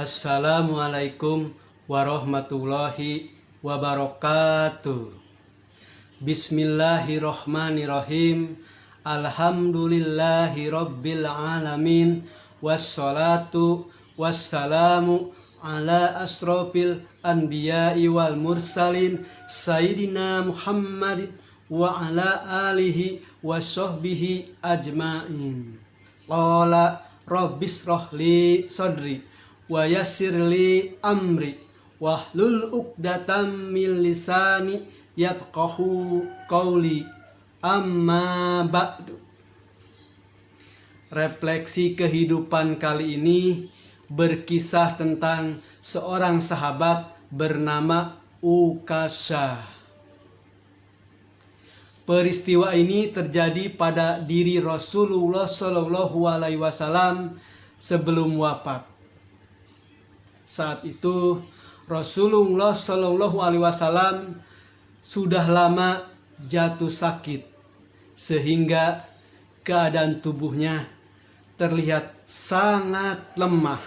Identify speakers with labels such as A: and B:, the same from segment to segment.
A: Assalamualaikum warahmatullahi wabarakatuh. Bismillahirrohmanirrohim. Alhamdulillahi rabbil alamin. Wassalatu wassalamu ala asrofil anbiya'i wal mursalin Sayyidina Muhammadin wa ala alihi wa sahbihi ajma'in. Qala rabbis rohli sodri wa yassirli amri wahlul uqdatam min lisani yafqahu qauli. Amma ba'du. Refleksi kehidupan kali ini berkisah tentang seorang sahabat bernama Ukasha. Peristiwa ini terjadi pada diri Rasulullah Shallallahu Alaihi Wasallam sebelum wafat. Saat itu Rasulullah Shallallahu Alaihi Wasallam sudah lama jatuh sakit sehingga keadaan tubuhnya terlihat sangat lemah.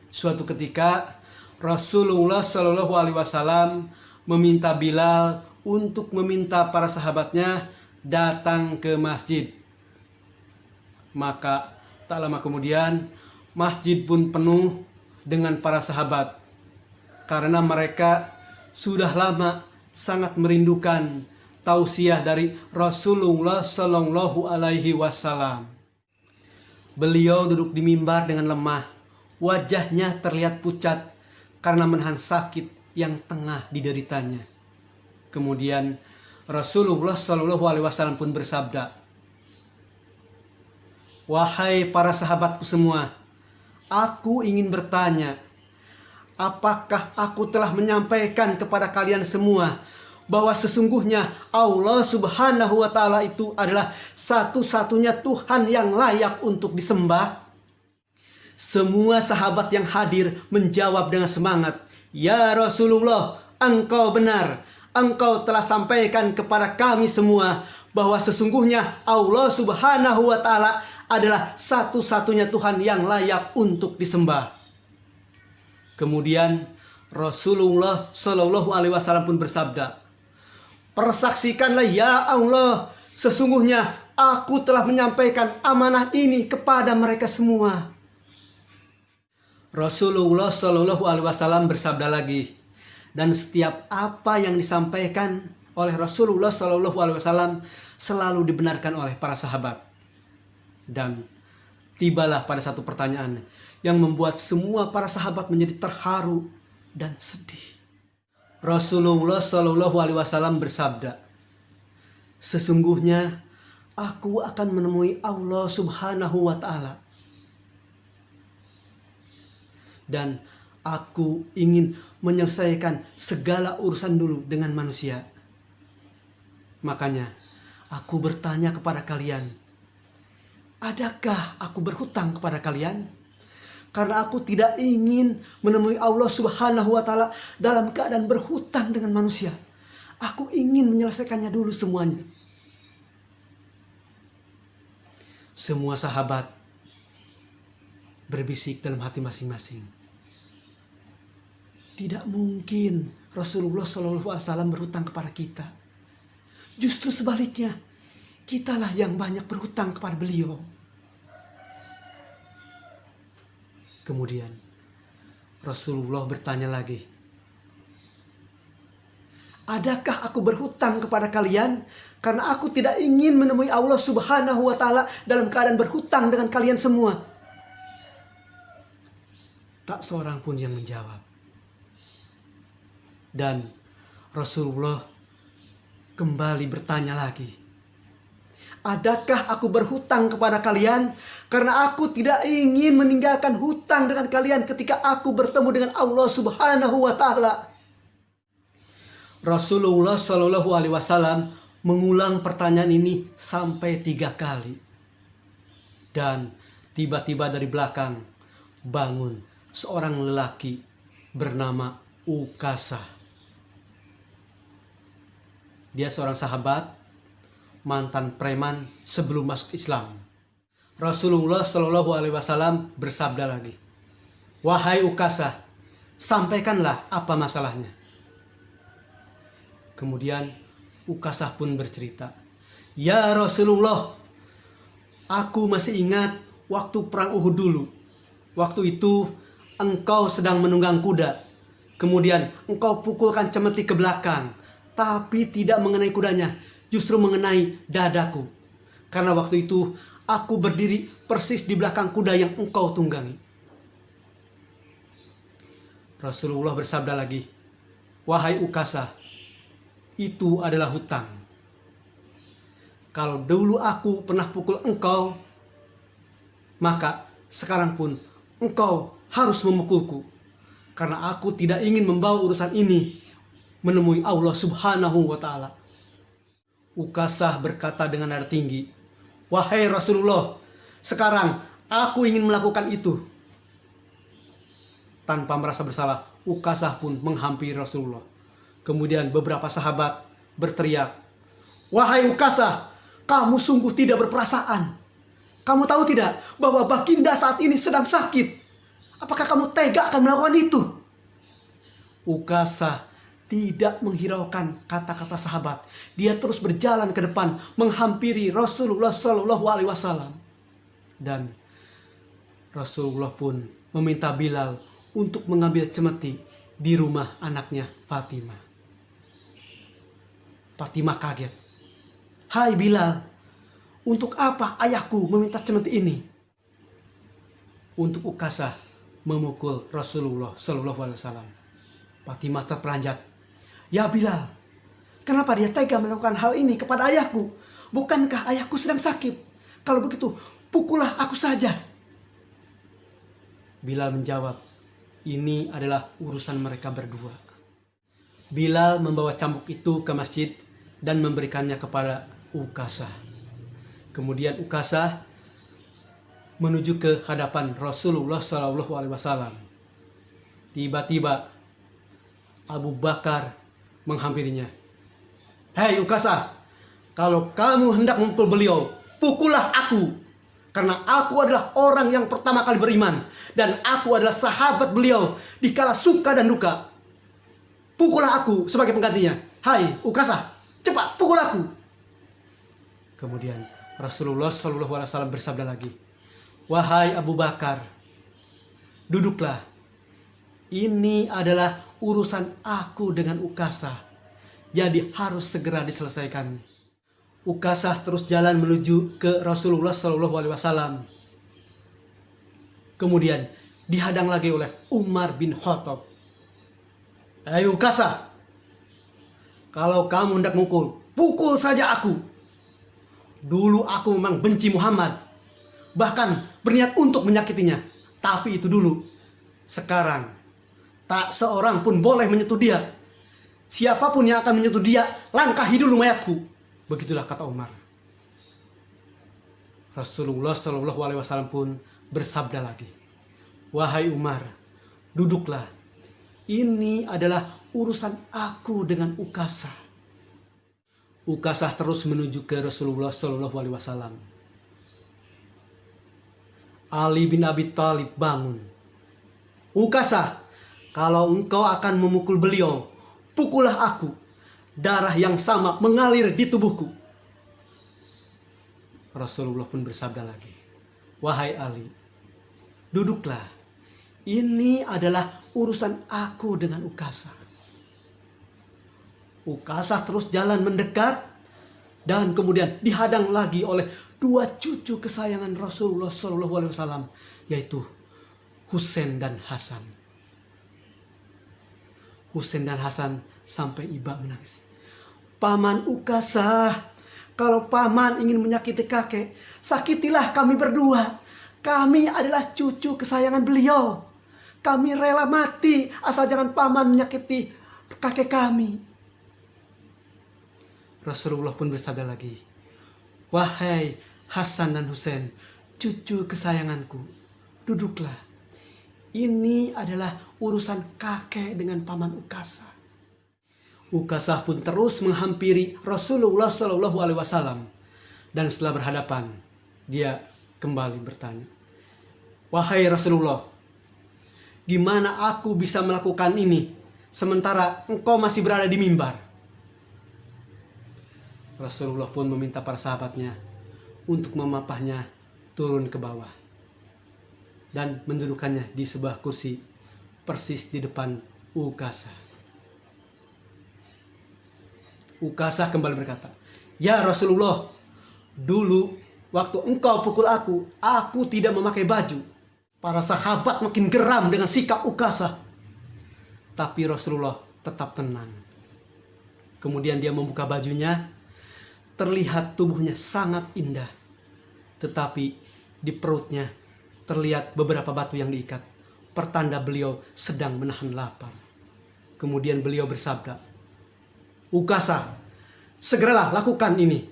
A: Suatu ketika Rasulullah Shallallahu Alaihi Wasallam meminta Bilal untuk meminta para sahabatnya datang ke masjid. Maka tak lama kemudian masjid pun penuh dengan para sahabat karena mereka sudah lama sangat merindukan tausiah dari Rasulullah Shallallahu Alaihi Wasallam. Beliau duduk di mimbar dengan lemah, wajahnya terlihat pucat karena menahan sakit yang tengah dideritanya. Kemudian Rasulullah Shallallahu Alaihi Wasallam pun bersabda, "Wahai para sahabatku semua, aku ingin bertanya, apakah aku telah menyampaikan kepada kalian semua bahwa sesungguhnya Allah Subhanahu wa Ta'ala itu adalah satu-satunya Tuhan yang layak untuk disembah?" Semua sahabat yang hadir menjawab dengan semangat, "Ya Rasulullah, engkau benar. Engkau telah sampaikan kepada kami semua bahwa sesungguhnya Allah Subhanahu wa Ta'ala adalah satu-satunya Tuhan yang layak untuk disembah." Kemudian Rasulullah Shallallahu Alaihi Wasallam pun bersabda, "Persaksikanlah ya Allah, sesungguhnya aku telah menyampaikan amanah ini kepada mereka semua." Rasulullah Shallallahu Alaihi Wasallam bersabda lagi, dan setiap apa yang disampaikan oleh Rasulullah Shallallahu Alaihi Wasallam selalu dibenarkan oleh para sahabat. Dan tibalah pada satu pertanyaan yang membuat semua para sahabat menjadi terharu dan sedih. Rasulullah Shallallahu Alaihi Wasallam bersabda, "Sesungguhnya aku akan menemui Allah Subhanahu wa Ta'ala, dan aku ingin menyelesaikan segala urusan dulu dengan manusia. Makanya aku bertanya kepada kalian, adakah aku berhutang kepada kalian? Karena aku tidak ingin menemui Allah Subhanahu wa Ta'ala dalam keadaan berhutang dengan manusia. Aku ingin menyelesaikannya dulu semuanya." Semua sahabat berbisik dalam hati masing-masing, tidak mungkin Rasulullah SAW berhutang kepada kita. Justru sebaliknya, kitalah yang banyak berhutang kepada beliau. Kemudian Rasulullah bertanya lagi, adakah aku berhutang kepada kalian? Karena aku tidak ingin menemui Allah Subhanahu wa Ta'ala dalam keadaan berhutang dengan kalian semua. Tak seorang pun yang menjawab. Dan Rasulullah kembali bertanya lagi, adakah aku berhutang kepada kalian? Karena aku tidak ingin meninggalkan hutang dengan kalian ketika aku bertemu dengan Allah Subhanahu wa Ta'ala. Rasulullah Shallallahu Alaihi Wasallam mengulang pertanyaan ini sampai 3 kali. Dan tiba-tiba dari belakang bangun seorang lelaki bernama Ukasha. Dia seorang sahabat, mantan preman sebelum masuk Islam. Rasulullah Shallallahu Alaihi Wasallam bersabda lagi, "Wahai Ukasah, sampaikanlah apa masalahnya." Kemudian Ukasah pun bercerita, "Ya Rasulullah, aku masih ingat waktu perang Uhud dulu. Waktu itu engkau sedang menunggang kuda. Kemudian engkau pukulkan cemeti ke belakang, tapi tidak mengenai kudanya, justru mengenai dadaku. Karena waktu itu aku berdiri persis di belakang kuda yang engkau tunggangi." Rasulullah bersabda lagi, "Wahai Ukasah, itu adalah hutang. Kalau dulu aku pernah pukul engkau, maka sekarang pun engkau harus memukulku. Karena aku tidak ingin membawa urusan ini menemui Allah Subhanahu wa Ta'ala." Ukasah berkata dengan nada tinggi, "Wahai Rasulullah, sekarang aku ingin melakukan itu." Tanpa merasa bersalah, Ukasah pun menghampiri Rasulullah. Kemudian beberapa sahabat berteriak, "Wahai Ukasah, kamu sungguh tidak berperasaan. Kamu tahu tidak bahwa Baginda saat ini sedang sakit? Apakah kamu tega akan melakukan itu?" Ukasah tidak menghiraukan kata-kata sahabat. Dia terus berjalan ke depan menghampiri Rasulullah Shallallahu Alaihi Wasallam. Dan Rasulullah pun meminta Bilal untuk mengambil cemeti di rumah anaknya Fatimah. Fatimah kaget. "Hai Bilal, untuk apa ayahku meminta cemeti ini?" Untuk Ukasah memukul Rasulullah Shallallahu Alaihi Wasallam. Fatimah terperanjat. "Ya Bilal, kenapa dia tega melakukan hal ini kepada ayahku? Bukankah ayahku sedang sakit? Kalau begitu, pukullah aku saja." Bilal menjawab, "Ini adalah urusan mereka berdua." Bilal membawa cambuk itu ke masjid dan memberikannya kepada Ukasah. Kemudian Ukasah menuju ke hadapan Rasulullah SAW. Tiba-tiba Abu Bakar menghampirinya. "Hei Ukasah, kalau kamu hendak memukul beliau, pukullah aku. Karena aku adalah orang yang pertama kali beriman. Dan aku adalah sahabat beliau di kala suka dan duka. Pukullah aku sebagai penggantinya. Hai Ukasah, cepat pukul aku." Kemudian Rasulullah SAW bersabda lagi, "Wahai Abu Bakar, duduklah. Ini adalah urusan aku dengan Ukasah. Jadi harus segera diselesaikan." Ukasah terus jalan menuju ke Rasulullah SAW. Kemudian dihadang lagi oleh Umar bin Khattab. "Ayo Ukasah, kalau kamu hendak mukul, pukul saja aku. Dulu aku memang benci Muhammad, bahkan berniat untuk menyakitinya. Tapi itu dulu. Sekarang tak seorang pun boleh menyentuh dia. Siapapun yang akan menyentuh dia, langkahi dulu mayatku." Begitulah kata Umar. Rasulullah SAW pun bersabda lagi, "Wahai Umar, duduklah. Ini adalah urusan aku dengan Ukasah." Ukasah terus menuju ke Rasulullah SAW. Ali bin Abi Thalib bangun. "Ukasah, kalau engkau akan memukul beliau, pukullah aku. Darah yang sama mengalir di tubuhku." Rasulullah pun bersabda lagi, "Wahai Ali, duduklah. Ini adalah urusan aku dengan Ukasah." Ukasah terus jalan mendekat dan kemudian dihadang lagi oleh dua cucu kesayangan Rasulullah SAW, yaitu Husain dan Hasan. Husain dan Hasan sampai iba menangis. "Paman Ukasah, kalau paman ingin menyakiti kakek, sakitilah kami berdua. Kami adalah cucu kesayangan beliau. Kami rela mati asal jangan paman menyakiti kakek kami." Rasulullah pun bersabda lagi, "Wahai Hasan dan Husain, cucu kesayanganku, duduklah. Ini adalah urusan kakek dengan paman Ukasah." Ukasah pun terus menghampiri Rasulullah SAW, dan setelah berhadapan, dia kembali bertanya, "Wahai Rasulullah, gimana aku bisa melakukan ini sementara engkau masih berada di mimbar?" Rasulullah pun meminta para sahabatnya untuk memapahnya turun ke bawah dan mendudukannya di sebuah kursi persis di depan Ukasah. Ukasah kembali berkata, "Ya Rasulullah, dulu waktu engkau pukul aku tidak memakai baju." Para sahabat makin geram dengan sikap Ukasah. Tapi Rasulullah tetap tenang. Kemudian dia membuka bajunya. Terlihat tubuhnya sangat indah. Tetapi di perutnya terlihat beberapa batu yang diikat. Pertanda beliau sedang menahan lapar. Kemudian beliau bersabda, "Ukasah, segeralah lakukan ini.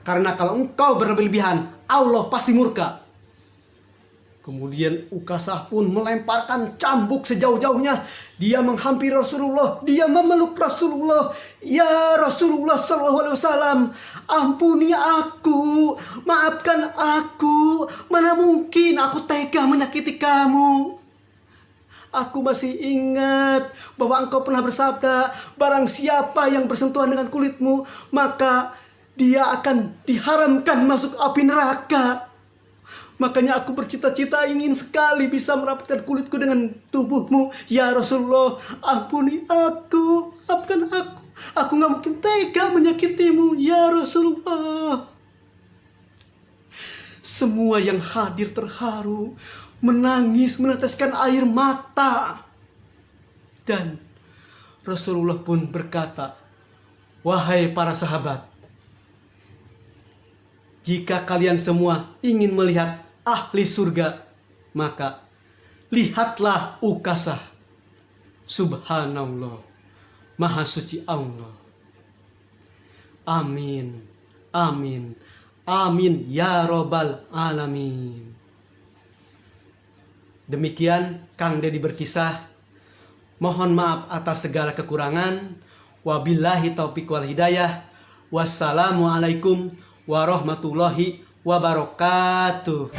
A: Karena kalau engkau berlebihan, Allah pasti murka." Kemudian Ukasah pun melemparkan cambuk sejauh-jauhnya. Dia menghampiri Rasulullah. Dia memeluk Rasulullah. "Ya Rasulullah SAW, ampuni aku. Maafkan aku. Mana mungkin aku tega menyakiti kamu. Aku masih ingat bahwa engkau pernah bersabda, barang siapa yang bersentuhan dengan kulitmu, maka dia akan diharamkan masuk api neraka. Makanya aku bercita-cita ingin sekali bisa merapatkan kulitku dengan tubuhmu. Ya Rasulullah, ampuni aku, maafkan aku. Aku gak mungkin tega menyakitimu, ya Rasulullah." Semua yang hadir terharu, menangis, meneteskan air mata. Dan Rasulullah pun berkata, "Wahai para sahabat, jika kalian semua ingin melihat ahli surga, maka lihatlah Ukasah. Subhanallah, Maha Suci Allah. Amin, amin, amin ya Robbal Alamin." Demikian Kang Dedi berkisah. Mohon maaf atas segala kekurangan. Wabillahi taufiq wal hidayah. Wassalamualaikum warahmatullahi wabarakatuh.